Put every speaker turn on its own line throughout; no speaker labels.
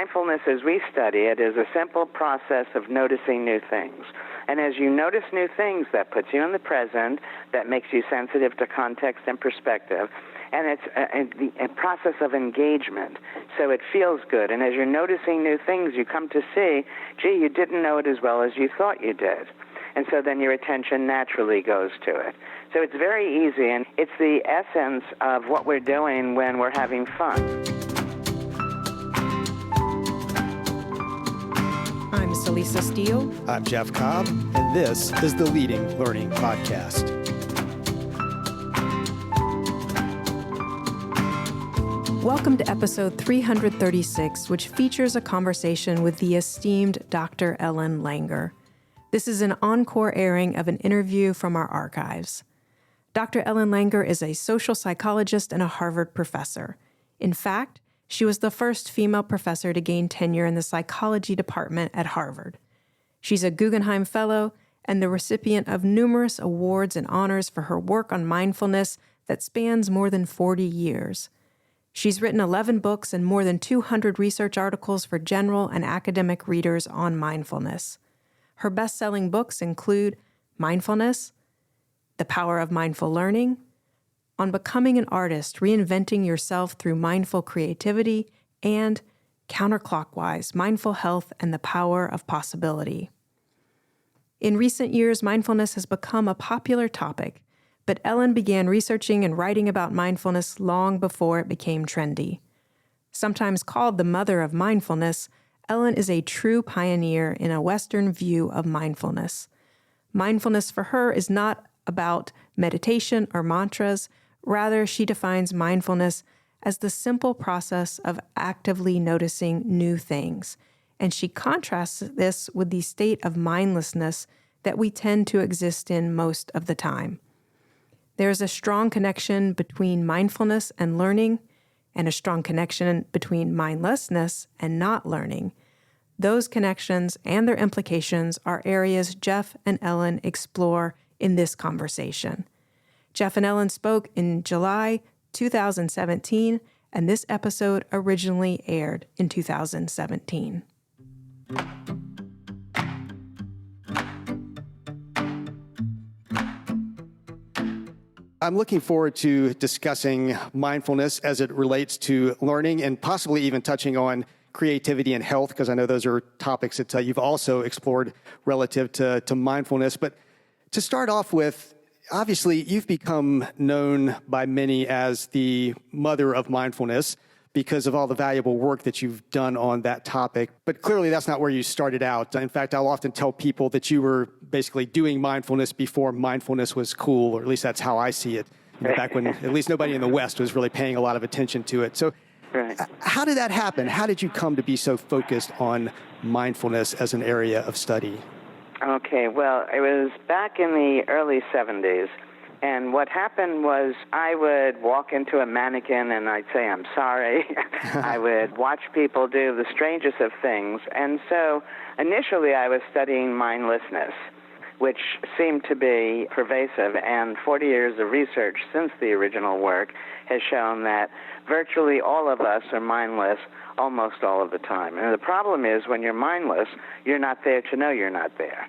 mindfulness, as we study it, is a simple process of noticing new things. And as you notice new things, that puts you in the present, that makes you sensitive to context and perspective. And it's a process of engagement, so it feels good. And as you're noticing new things, you come to see, gee, you didn't know it as well as you thought you did. And so then your attention naturally goes to it. So it's very easy, and it's the essence of what we're doing when we're having fun.
I'm Salisa Steele.
I'm Jeff Cobb, and this is the Leading Learning Podcast.
Welcome to episode 336, which features a conversation with the esteemed Dr. Ellen Langer. This is an encore airing of an interview from our archives. Dr. Ellen Langer is a social psychologist and a Harvard professor. In fact, she was the first female professor to gain tenure in the psychology department at Harvard. She's a Guggenheim Fellow and the recipient of numerous awards and honors for her work on mindfulness that spans more than 40 years. She's written 11 books and more than 200 research articles for general and academic readers on mindfulness. Her best-selling books include Mindfulness, The Power of Mindful Learning, On Becoming an Artist, Reinventing Yourself Through Mindful Creativity, and Counterclockwise, Mindful Health and the Power of Possibility. In recent years, mindfulness has become a popular topic, but Ellen began researching and writing about mindfulness long before it became trendy. Sometimes called the mother of mindfulness, Ellen is a true pioneer in a Western view of mindfulness. Mindfulness for her is not about meditation or mantras. Rather, she defines mindfulness as the simple process of actively noticing new things. And she contrasts this with the state of mindlessness that we tend to exist in most of the time. There is a strong connection between mindfulness and learning, and a strong connection between mindlessness and not learning. Those connections and their implications are areas Jeff and Ellen explore in this conversation. Jeff and Ellen spoke in July 2017, and this episode originally aired in 2017.
I'm looking forward to discussing mindfulness as it relates to learning and possibly even touching on creativity and health, because I know those are topics that you've also explored relative to mindfulness. But to start off with, obviously, you've become known by many as the mother of mindfulness because of all the valuable work that you've done on that topic. But clearly, that's not where you started out. In fact, I'll often tell people that you were basically doing mindfulness before mindfulness was cool, or at least that's how I see it. Back when at least nobody in the West was really paying a lot of attention to it. So how did that happen? How did you come to be so focused on mindfulness as an area of study?
Okay, well, it was back in the early 70s. And what happened was I would walk into a mannequin and I'd say, I'm sorry. I would watch people do the strangest of things. And so initially I was studying mindlessness, which seemed to be pervasive. And 40 years of research since the original work has shown that virtually all of us are mindless almost all of the time. And the problem is when you're mindless, you're not there to know you're not there.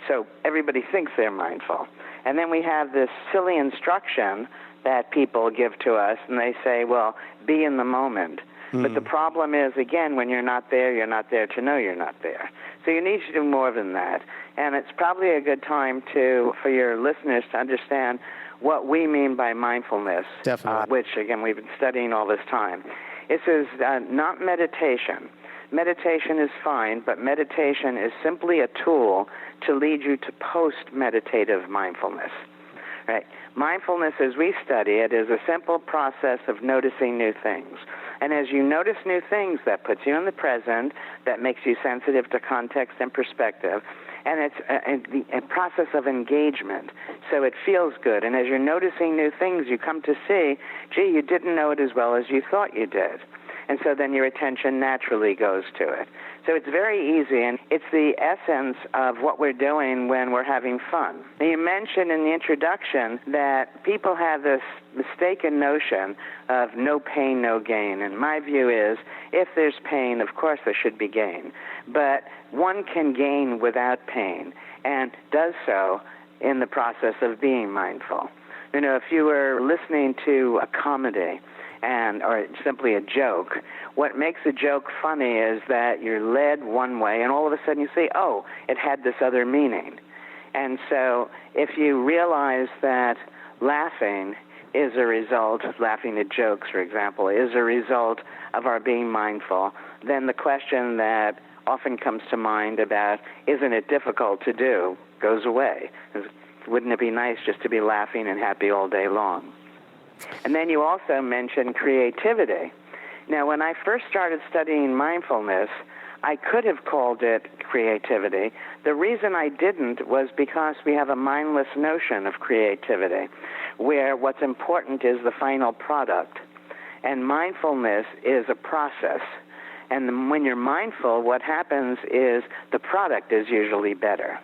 So everybody thinks they're mindful. And then we have this silly instruction that people give to us, and they say, well, be in the moment. But the problem is, again, when you're not there to know you're not there. So you need to do more than that. And it's probably a good time for your listeners to understand what we mean by mindfulness, which, again, we've been studying all this time. This is not meditation. Meditation is fine, but meditation is simply a tool to lead you to post-meditative mindfulness. Right? Mindfulness, as we study it, is a simple process of noticing new things. And as you notice new things, that puts you in the present, that makes you sensitive to context and perspective, and it's a process of engagement, so it feels good. And as you're noticing new things, you come to see, gee, you didn't know it as well as you thought you did. And so then your attention naturally goes to it. So it's very easy, and it's the essence of what we're doing when we're having fun. Now, you mentioned in the introduction that people have this mistaken notion of no pain, no gain. And my view is, if there's pain, of course there should be gain. But one can gain without pain, and does so in the process of being mindful. You know, if you were listening to a comedy or simply a joke, what makes a joke funny is that you're led one way, and all of a sudden you say, oh, it had this other meaning. And so if you realize that laughing is a result, laughing at jokes, for example, is a result of our being mindful, then the question that often comes to mind about, isn't it difficult to do, goes away. Wouldn't it be nice just to be laughing and happy all day long? And then you also mentioned creativity. Now, when I first started studying mindfulness, I could have called it creativity. The reason I didn't was because we have a mindless notion of creativity, where what's important is the final product. And mindfulness is a process. And when you're mindful, what happens is the product is usually better,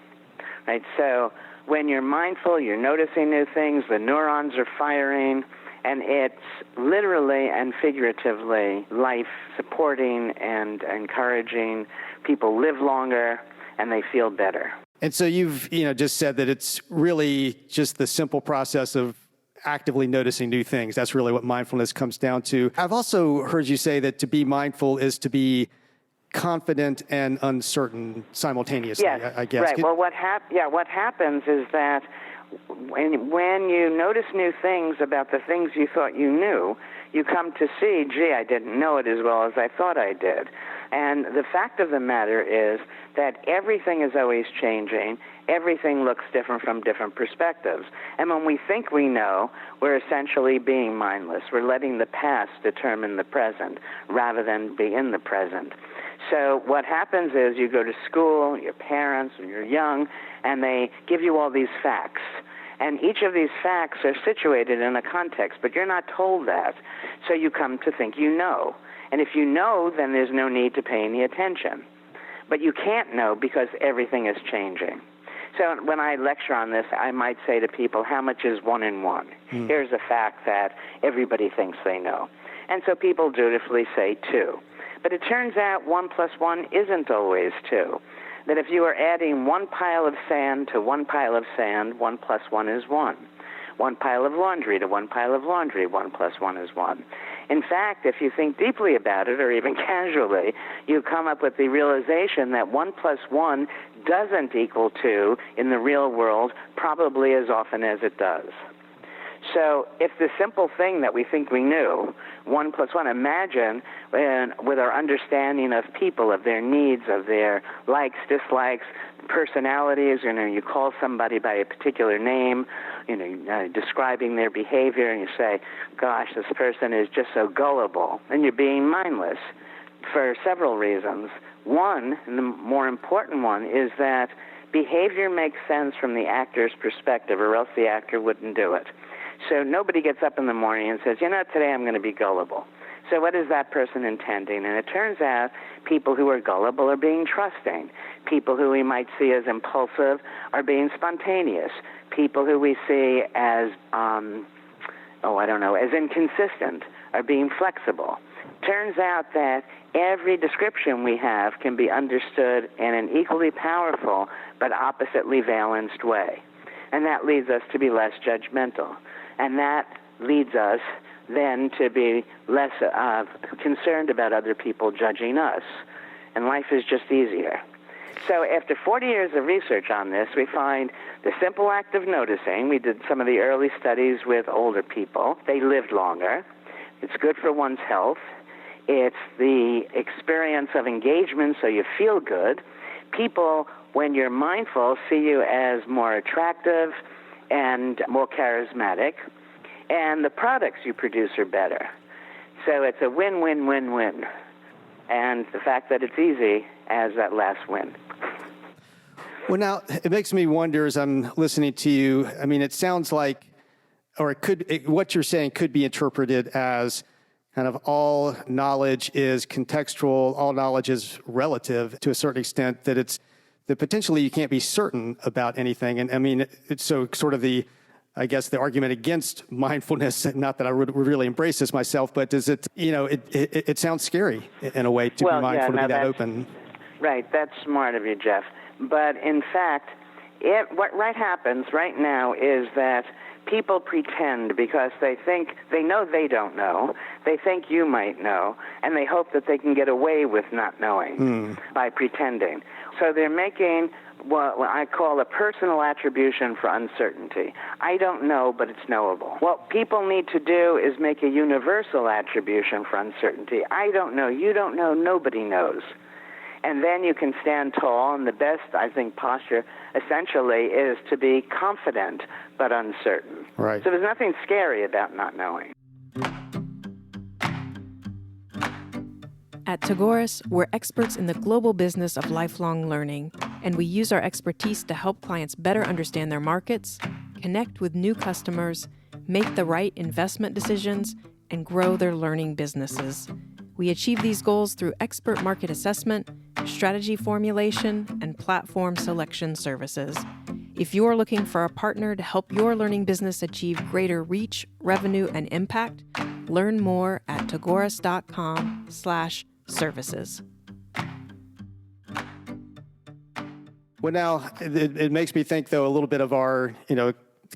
right? So when you're mindful, you're noticing new things, the neurons are firing, and it's literally and figuratively life-supporting and encouraging. People live longer, and they feel better.
And so you've just said that it's really just the simple process of actively noticing new things. That's really what mindfulness comes down to. I've also heard you say that to be mindful is to be confident and uncertain simultaneously,
yes,
I guess.
Right. Well, what happens is that when you notice new things about the things you thought you knew, you come to see, gee, I didn't know it as well as I thought I did. And the fact of the matter is that everything is always changing. Everything looks different from different perspectives. And when we think we know, we're essentially being mindless. We're letting the past determine the present rather than be in the present. So what happens is you go to school, your parents, when you're young, and they give you all these facts. And each of these facts are situated in a context, but you're not told that. So you come to think you know. And if you know, then there's no need to pay any attention. But you can't know because everything is changing. So when I lecture on this, I might say to people, how much is 1 and 1? Here's a fact that everybody thinks they know. And so people dutifully say 2. But it turns out 1 plus 1 isn't always 2. That if you are adding one pile of sand to one pile of sand, 1 plus 1 is 1. One pile of laundry to one pile of laundry, 1 plus 1 is 1. In fact, if you think deeply about it, or even casually, you come up with the realization that 1 plus 1 doesn't equal 2 in the real world probably as often as it does. So if the simple thing that we think we knew, 1 plus 1, imagine with our understanding of people, of their needs, of their likes, dislikes, personalities, you call somebody by a particular name, describing their behavior, and you say, gosh, this person is just so gullible. And you're being mindless for several reasons. One, and the more important one, is that behavior makes sense from the actor's perspective, or else the actor wouldn't do it. So nobody gets up in the morning and says, today I'm going to be gullible. So what is that person intending? And it turns out people who are gullible are being trusting. People who we might see as impulsive are being spontaneous. People who we see as, as inconsistent are being flexible. Turns out that every description we have can be understood in an equally powerful but oppositely valenced way. And that leads us to be less judgmental. And that leads us then to be less concerned about other people judging us. And life is just easier. So after 40 years of research on this, we find the simple act of noticing. We did some of the early studies with older people. They lived longer. It's good for one's health. It's the experience of engagement, so you feel good. People, when you're mindful, see you as more attractive and more charismatic, and the products you produce are better. So it's a win-win-win-win. And the fact that it's easy as that last win.
Well, now, it makes me wonder as I'm listening to you, it sounds like, or what you're saying could be interpreted as kind of all knowledge is contextual, all knowledge is relative to a certain extent, that potentially you can't be certain about anything. And I mean, it's so sort of the argument against mindfulness, not that I would really embrace this myself, but is it, it sounds scary in a way to be mindful, to be that open.
Right, that's smart of you, Jeff. But in fact, what happens right now is that people pretend because they think they know they don't know, they think you might know, and they hope that they can get away with not knowing by pretending. So they're making what I call a personal attribution for uncertainty. I don't know, but it's knowable. What people need to do is make a universal attribution for uncertainty. I don't know, you don't know, nobody knows. And then you can stand tall, and the best, I think, posture essentially is to be confident but uncertain.
Right.
So there's nothing scary about not knowing.
At Tagoras, we're experts in the global business of lifelong learning, and we use our expertise to help clients better understand their markets, connect with new customers, make the right investment decisions, and grow their learning businesses. We achieve these goals through expert market assessment, strategy formulation, and platform selection services. If you're looking for a partner to help your learning business achieve greater reach, revenue, and impact, learn more at tagoras.com/services.
Well, now it makes me think, though, a little bit of our,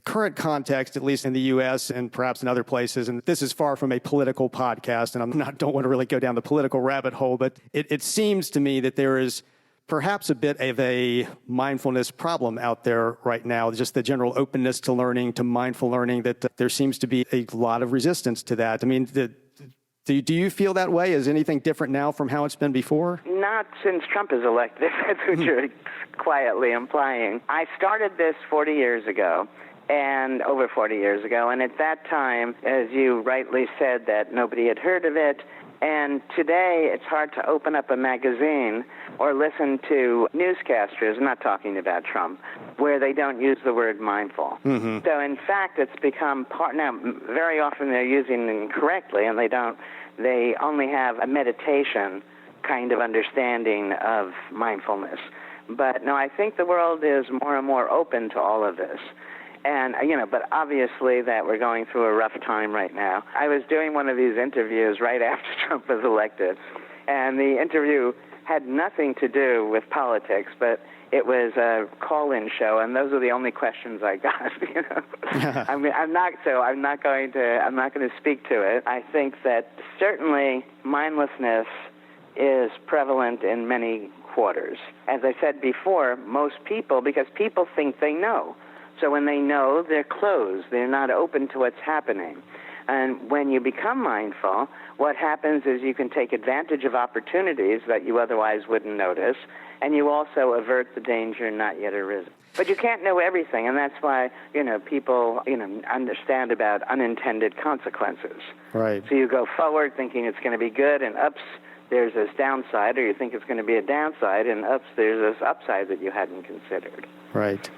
current context, at least in the U.S. and perhaps in other places. And this is far from a political podcast, and don't want to really go down the political rabbit hole, but it seems to me that there is perhaps a bit of a mindfulness problem out there right now, just the general openness to learning, to mindful learning, that there seems to be a lot of resistance to that. I mean, do you feel that way? Is anything different now from how it's been before?
Not since Trump is elected. That's what you're quietly implying. I started this 40 years ago. And over 40 years ago. And at that time, as you rightly said, that nobody had heard of it. And today, it's hard to open up a magazine or listen to newscasters, I'm not talking about Trump, where they don't use the word mindful. Mm-hmm. So in fact, it's become part, now very often they're using it incorrectly, and they only have a meditation kind of understanding of mindfulness. But no, I think the world is more and more open to all of this. And, but obviously that we're going through a rough time right now. I was doing one of these interviews right after Trump was elected, and the interview had nothing to do with politics, but it was a call-in show, and those are the only questions I got. I'm not going to speak to it. I think that certainly mindlessness is prevalent in many quarters. As I said before, most people, because people think they know. So when they know, they're closed. They're not open to what's happening. And when you become mindful, what happens is you can take advantage of opportunities that you otherwise wouldn't notice, and you also avert the danger not yet arisen. But you can't know everything, and that's why, people, understand about unintended consequences.
Right.
So you go forward thinking it's going to be good, and ups, there's this downside, or you think it's going to be a downside, and ups, there's this upside that you hadn't considered.
Right.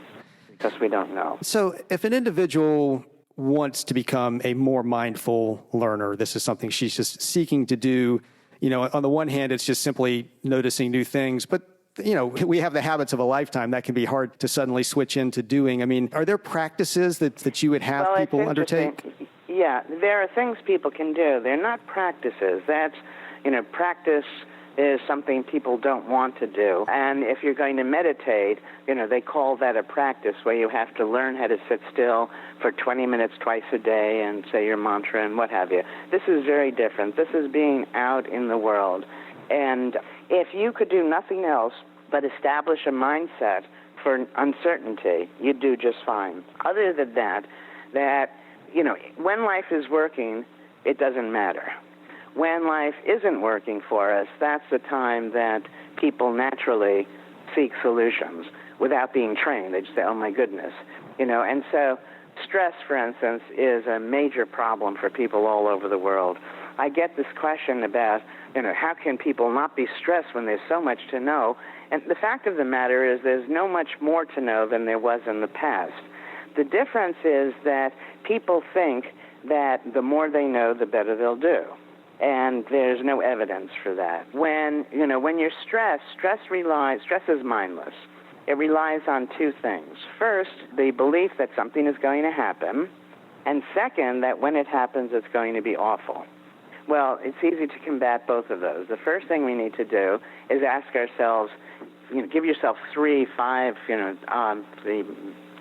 Because we don't know.
So if an individual wants to become a more mindful learner, this is something she's just seeking to do, on the one hand, it's just simply noticing new things, but we have the habits of a lifetime that can be hard to suddenly switch into doing. I mean, are there practices that you would have people undertake?
Yeah, there are things people can do. They're not practices. That's, practice is something people don't want to do. And if you're going to meditate, they call that a practice where you have to learn how to sit still for 20 minutes twice a day and say your mantra and what have you. This is very different. This is being out in the world. And if you could do nothing else but establish a mindset for uncertainty, you'd do just fine. Other than that, when life is working, it doesn't matter. When life isn't working for us, that's the time that people naturally seek solutions without being trained. They just say, oh, my goodness. And so stress, for instance, is a major problem for people all over the world. I get this question about, how can people not be stressed when there's so much to know? And the fact of the matter is there's no much more to know than there was in the past. The difference is that people think that the more they know, the better they'll do. And there's no evidence for that. When you're stressed, stress is mindless. It relies on two things. First, the belief that something is going to happen, and second, that when it happens, it's going to be awful. Well, it's easy to combat both of those. The first thing we need to do is ask ourselves, give yourself 3, 5,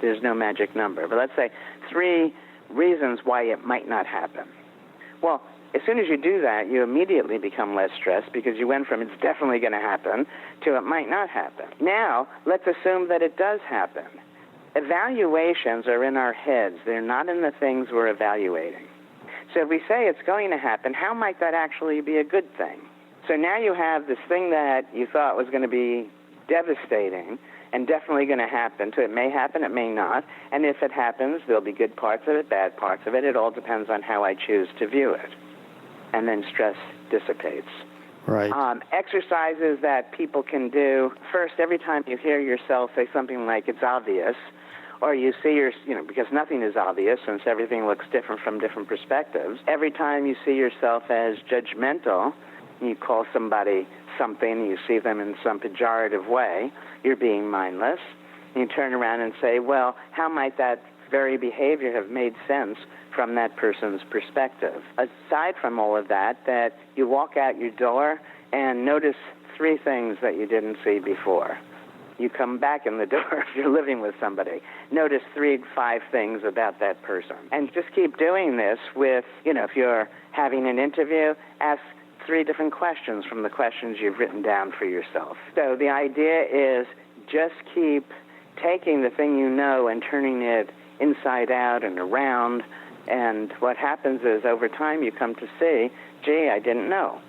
there's no magic number, but let's say 3 reasons why it might not happen. Well, as soon as you do that, you immediately become less stressed because you went from it's definitely going to happen to it might not happen. Now, let's assume that it does happen. Evaluations are in our heads. They're not in the things we're evaluating. So if we say it's going to happen, how might that actually be a good thing? So now you have this thing that you thought was going to be devastating and definitely going to happen. So it may happen, it may not. And if it happens, there'll be good parts of it, bad parts of it. It all depends on how I choose to view it. And then stress dissipates.
Right.
Exercises that people can do. First, every time you hear yourself say something like it's obvious, or you see because nothing is obvious since everything looks different from different perspectives. Every time you see yourself as judgmental, you call somebody something, you see them in some pejorative way, you're being mindless. You turn around and say, well, how might that very behavior have made sense from that person's perspective? Aside from all of that you walk out your door and notice 3 things that you didn't see before. You come back in the door if you're living with somebody. Notice 3 to 5 things about that person. And just keep doing this with, if you're having an interview, ask 3 different questions from the questions you've written down for yourself. So the idea is just keep taking the thing you know and turning it inside out and around. And what happens is over time you come to see, gee, I didn't know.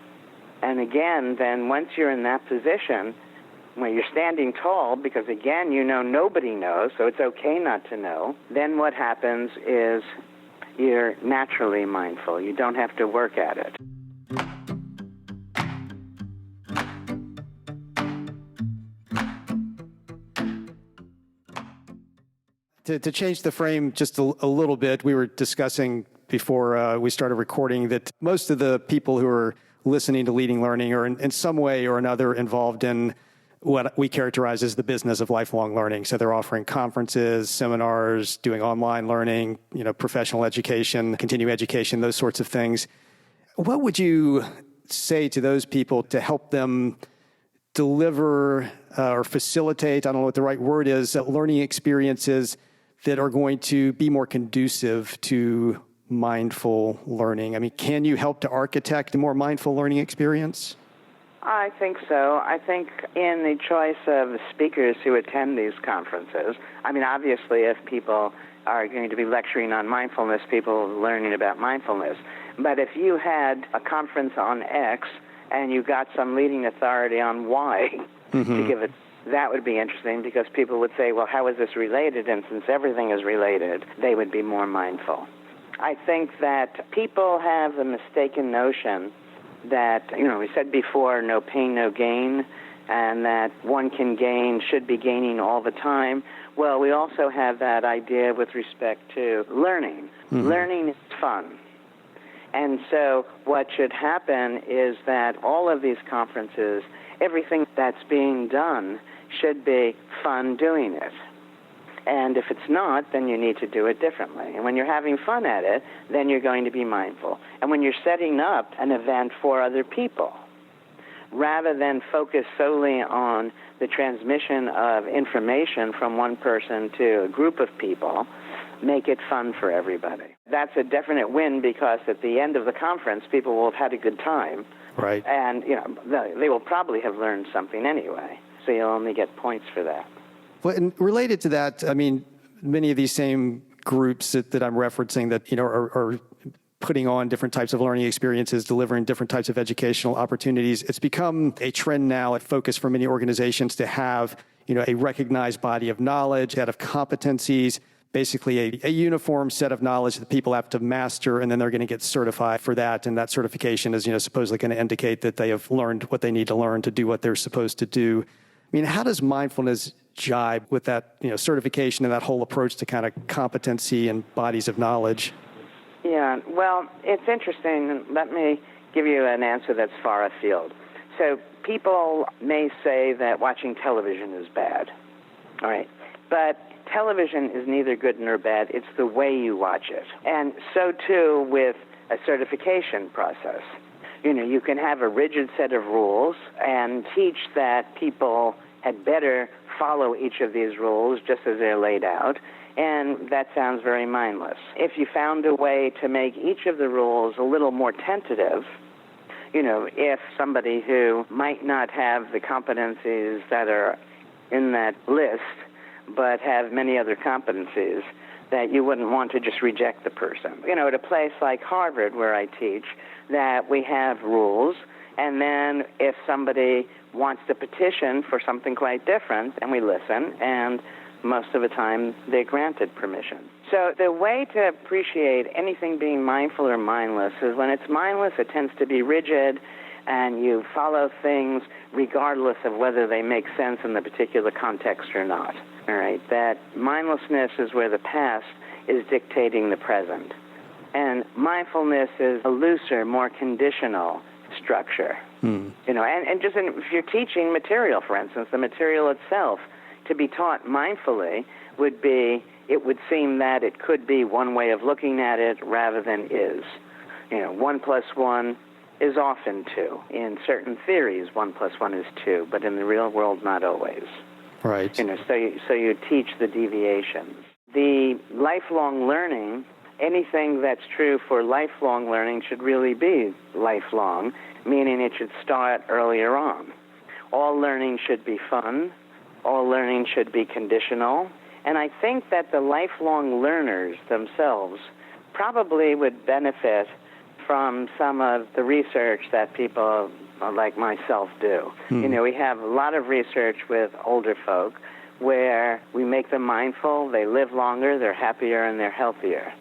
And again, then once you're in that position, when you're standing tall, because again, nobody knows, so it's okay not to know, then what happens is you're naturally mindful. You don't have to work at it.
To change the frame just a little bit, we were discussing before we started recording that most of the people who are listening to Leading Learning are in some way or another involved in what we characterize as the business of lifelong learning. So they're offering conferences, seminars, doing online learning, professional education, continuing education, those sorts of things. What would you say to those people to help them deliver or facilitate, I don't know what the right word is, learning experiences that are going to be more conducive to mindful learning? I mean, can you help to architect a more mindful learning experience?
I think so. I think in the choice of speakers who attend these conferences, obviously if people are going to be lecturing on mindfulness, people learning about mindfulness. But if you had a conference on X and you got some leading authority on Y to give it, that would be interesting because people would say, well, how is this related? And since everything is related, they would be more mindful. I think that people have the mistaken notion that, we said before, no pain, no gain, and that one should be gaining all the time. Well, we also have that idea with respect to learning. Mm-hmm. Learning is fun. And so what should happen is that all of these conferences, everything that's being done should be fun doing it. And if it's not, then you need to do it differently. And when you're having fun at it, then you're going to be mindful. And when you're setting up an event for other people, rather than focus solely on the transmission of information from one person to a group of people, make it fun for everybody. That's a definite win because at the end of the conference, people will have had a good time.
Right.
And, they will probably have learned something anyway. So you'll only get points for that.
Well, and related to that, many of these same groups that I'm referencing that, are putting on different types of learning experiences, delivering different types of educational opportunities. It's become a trend now at focus for many organizations to have, a recognized body of knowledge, set of competencies, basically a uniform set of knowledge that people have to master, and then they're going to get certified for that. And that certification is, supposedly going to indicate that they have learned what they need to learn to do what they're supposed to do. How does mindfulness jibe with that, certification and that whole approach to kind of competency and bodies of knowledge?
Yeah, well, it's interesting. Let me give you an answer that's far afield. So people may say that watching television is bad, all right? But television is neither good nor bad. It's the way you watch it. And so, too, with a certification process. You can have a rigid set of rules and teach that people had better follow each of these rules just as they're laid out, and that sounds very mindless. If you found a way to make each of the rules a little more tentative, if somebody who might not have the competencies that are in that list but have many other competencies, that you wouldn't want to just reject the person. At a place like Harvard where I teach, that we have rules, and then if somebody wants to petition for something quite different, and we listen, and most of the time they're granted permission. So the way to appreciate anything being mindful or mindless is when it's mindless, it tends to be rigid, and you follow things regardless of whether they make sense in the particular context or not. All right, that mindlessness is where the past is dictating the present. And mindfulness is a looser, more conditional structure. And just if you're teaching material, for instance, the material itself, to be taught mindfully it would seem that it could be one way of looking at it rather than is. 1 + 1 is often 2. In certain theories, 1 + 1 is 2, but in the real world, not always.
Right.
So you teach the deviations. The lifelong learning, anything that's true for lifelong learning should really be lifelong, meaning it should start earlier on. All learning should be fun. All learning should be conditional. And I think that the lifelong learners themselves probably would benefit from some of the research that people like myself do. We have a lot of research with older folk where we make them mindful, they live longer, they're happier, and they're healthier.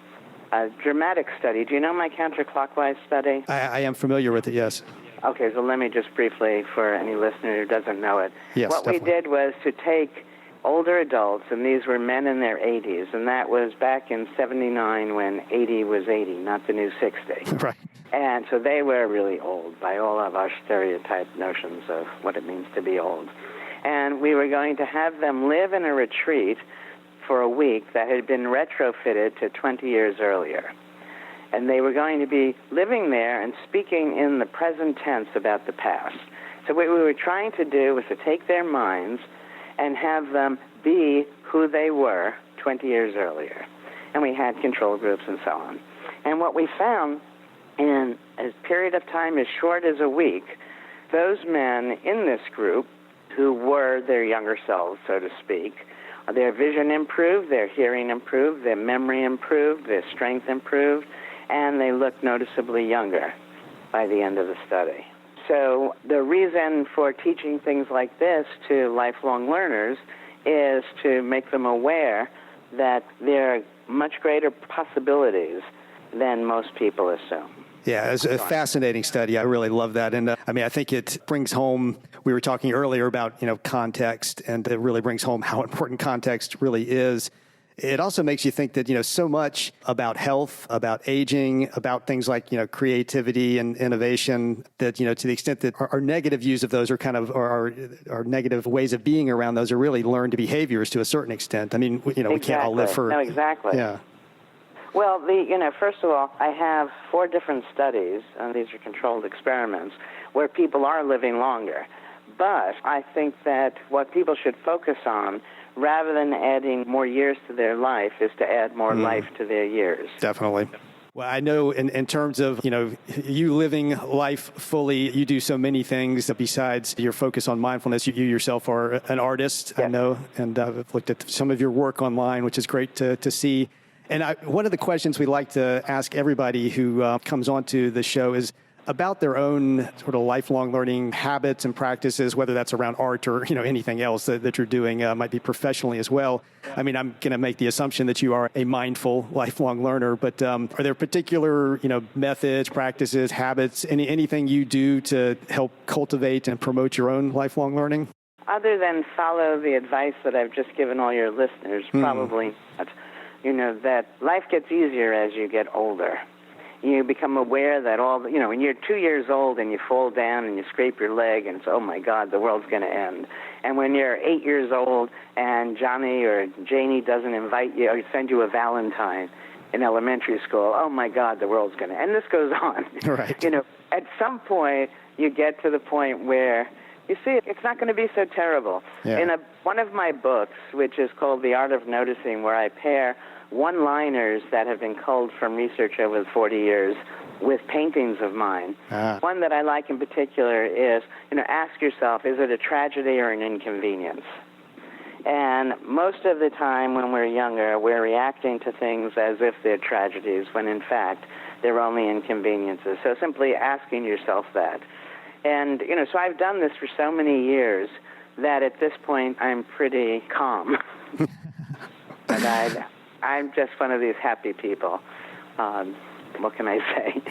A dramatic study. Do you know my counterclockwise study?
I am familiar with it, yes.
Okay, so let me just briefly, for any listener who doesn't know it.
Yes,
what
definitely.
we did was to take older adults, and these were men in their 80s, and that was back in 79 when 80 was 80, not the new 60.
Right.
And so they were really old by all of our stereotyped notions of what it means to be old. And we were going to have them live in a retreat for a week that had been retrofitted to 20 years earlier. And they were going to be living there and speaking in the present tense about the past. So what we were trying to do was to take their minds and have them be who they were 20 years earlier. And we had control groups and so on. And what we found in a period of time as short as a week, those men in this group who were their younger selves, so to speak, their vision improved, their hearing improved, their memory improved, their strength improved, and they looked noticeably younger by the end of the study. So the reason for teaching things like this to lifelong learners is to make them aware that there are much greater possibilities than most people assume.
Yeah, it's a fascinating study. I really love that. And I think it brings home, we were talking earlier about, context, and it really brings home how important context really is. It also makes you think that, so much about health, about aging, about things like, creativity and innovation, that, to the extent that our negative views of those are kind of, or our negative ways of being around those are really learned behaviors to a certain extent. We can't all live for...
No, exactly.
Yeah.
Well, first of all, I have 4 different studies, and these are controlled experiments, where people are living longer. But I think that what people should focus on, rather than adding more years to their life, is to add more life to their years.
Definitely. Well, I know in terms of, you living life fully, you do so many things besides your focus on mindfulness. You yourself are an artist, yes. I know, and I've looked at some of your work online, which is great to see. And one of the questions we like to ask everybody who comes onto the show is about their own sort of lifelong learning habits and practices, whether that's around art or anything else that you're doing, might be professionally as well. I'm going to make the assumption that you are a mindful lifelong learner, but are there particular methods, practices, habits, anything you do to help cultivate and promote your own lifelong learning?
Other than follow the advice that I've just given all your listeners, probably not. That life gets easier as you get older. You become aware that when you're 2 years old and you fall down and you scrape your leg and it's, oh my God, the world's going to end. And when you're 8 years old and Johnny or Janie doesn't invite you or send you a Valentine in elementary school, oh my God, the world's going to end. And this goes on.
Right.
At some point, you get to the point where you see it's not going to be so terrible.
Yeah.
In one of my books, which is called The Art of Noticing, where I pair one-liners that have been culled from research over 40 years with paintings of mine. One that I like in particular is, ask yourself, is it a tragedy or an inconvenience? And most of the time when we're younger, we're reacting to things as if they're tragedies, when in fact they're only inconveniences. So simply asking yourself that. And, so I've done this for so many years that at this point I'm pretty calm. But I'm just one of these happy people. What can I say?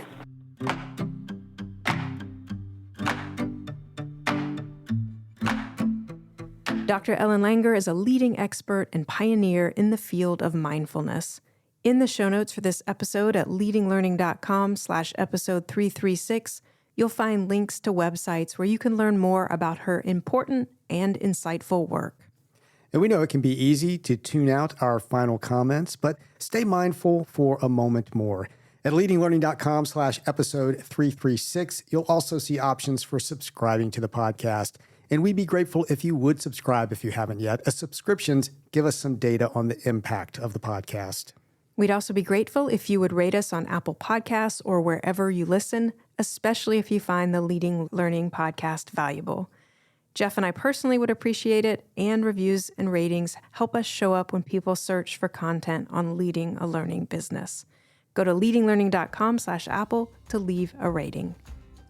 Dr. Ellen Langer is a leading expert and pioneer in the field of mindfulness. In the show notes for this episode at leadinglearning.com/episode 336, you'll find links to websites where you can learn more about her important and insightful work.
And we know it can be easy to tune out our final comments, but stay mindful for a moment more. At leadinglearning.com/episode 336, you'll also see options for subscribing to the podcast. And we'd be grateful if you would subscribe if you haven't yet, as subscriptions give us some data on the impact of the podcast.
We'd also be grateful if you would rate us on Apple Podcasts or wherever you listen, especially if you find the Leading Learning podcast valuable. Jeff and I personally would appreciate it, and reviews and ratings help us show up when people search for content on leading a learning business. Go to leadinglearning.com/Apple to leave a rating.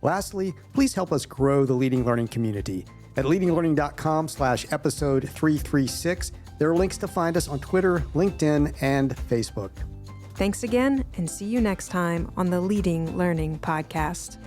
Lastly, please help us grow the Leading Learning community. At leadinglearning.com/episode 336, there are links to find us on Twitter, LinkedIn, and Facebook.
Thanks again, and see you next time on the Leading Learning podcast.